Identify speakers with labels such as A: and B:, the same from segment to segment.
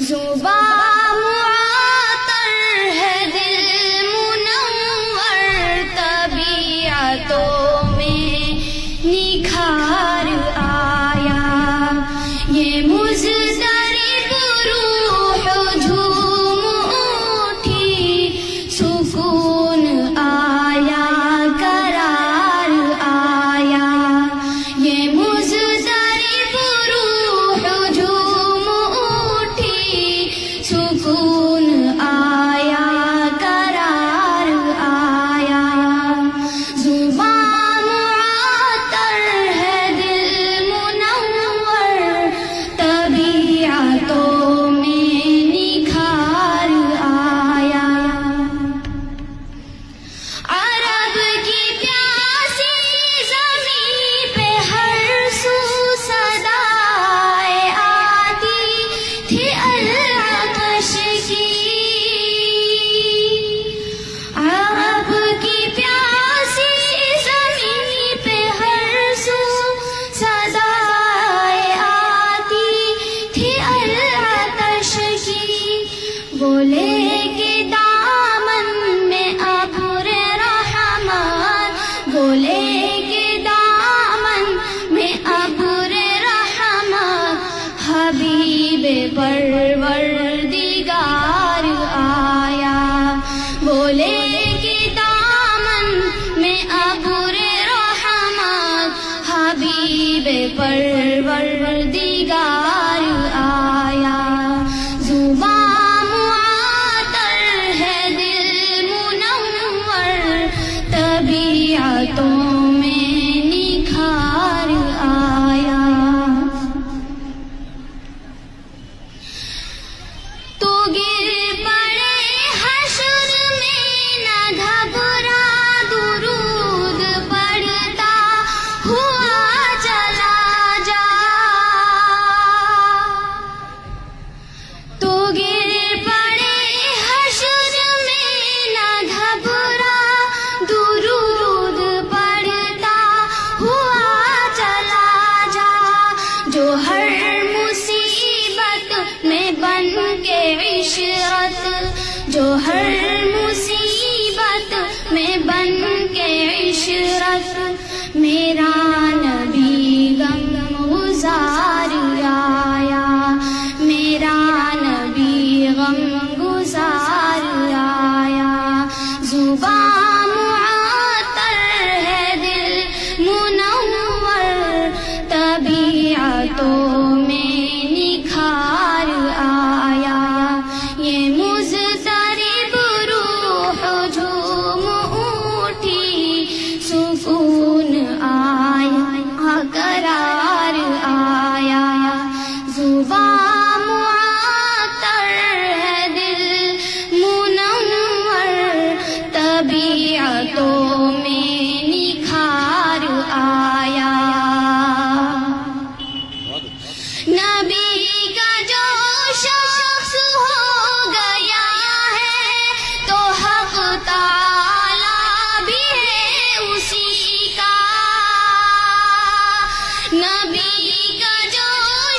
A: زباں معطر ہے دل منور، طبیعتوں میں نکھار آیا، یہ مضطرب روح جھوم اٹھی، سکون آیا قرار آیا، یہ مضطرب روح جھوم اٹھی، سکون آیا قرار آیا، زباں معطر ہے دل منور، طبیعتوں میں نکھار آیا، عرب کی پیاسی زمین پہ ہر سو صدائیں آتی تھی العطش کی، عرب کی پیاسی زمین پہ ہر سو صدائیں آتی تھی العطش کی، وہ لے کے دامن میں ابر رحمت، وہ لے کے دامن میں ابر رحمت، حبیب پروردگار آیا، وہ لے کے دامن میں ابر رحمت، حبیب پروردگار آیا، زباں معطر ہے دل منور، طبیعتوں میں نکھار آیا، تو گر پڑے حشر میں نہ گھبرا، درود پڑھتا ہوا چلا جا، تو گر پڑے حشر میں نہ گھبرا، درود پڑھتا ہوا چلا جا، جو ہر مصیبت میں بن کے عشرت، جو ہر مصیبت میں بن کے عشرت، میرا نبی غم گزار آیا، میرا نبی غم گزار آیا، زباں معطر ہے دل منور، طبیعتوں میں نکھار آیا، یہ مضطرب روح جھوم اٹھی، سکون آیا قرار آیا، زباں معطر ہے دل منور، طبیعتوں میں نکھار آیا، نبی کا جو شخص ہو گیا ہے تو حق تعالی بھی ہے اسی کا، نبی کا جو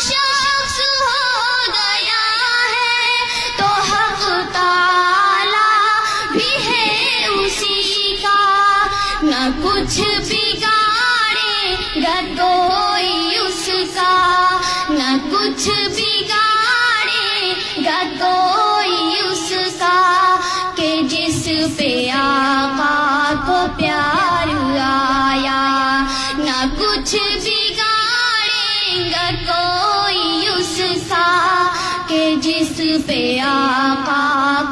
A: شخص ہو گیا ہے تو حق تعالی بھی ہے اسی کا، نہ کچھ بگاڑے گا کوئی اس کا، نہ کچھ بگاڑے گا کوئی اس کا، کہ جس پہ آقا کو پیار آیا، نہ کچھ بگاڑے گا کوئی اس کا، کہ جس پہ آقا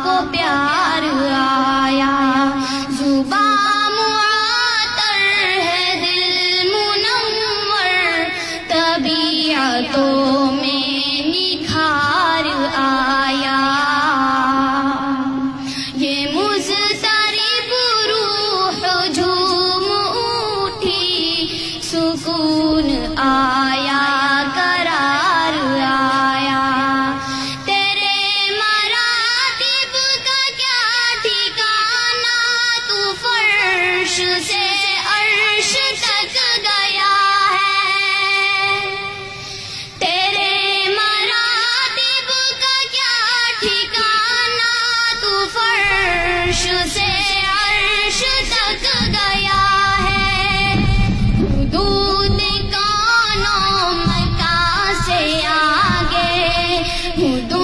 A: کو پیار آیا، زباں معطر ہے دل منور، طبیعتوں میں نکھار آیا، یہ مضطرب روح جھوم اٹھی، سکون آیا قرار آیا، تیرے مرا ہوں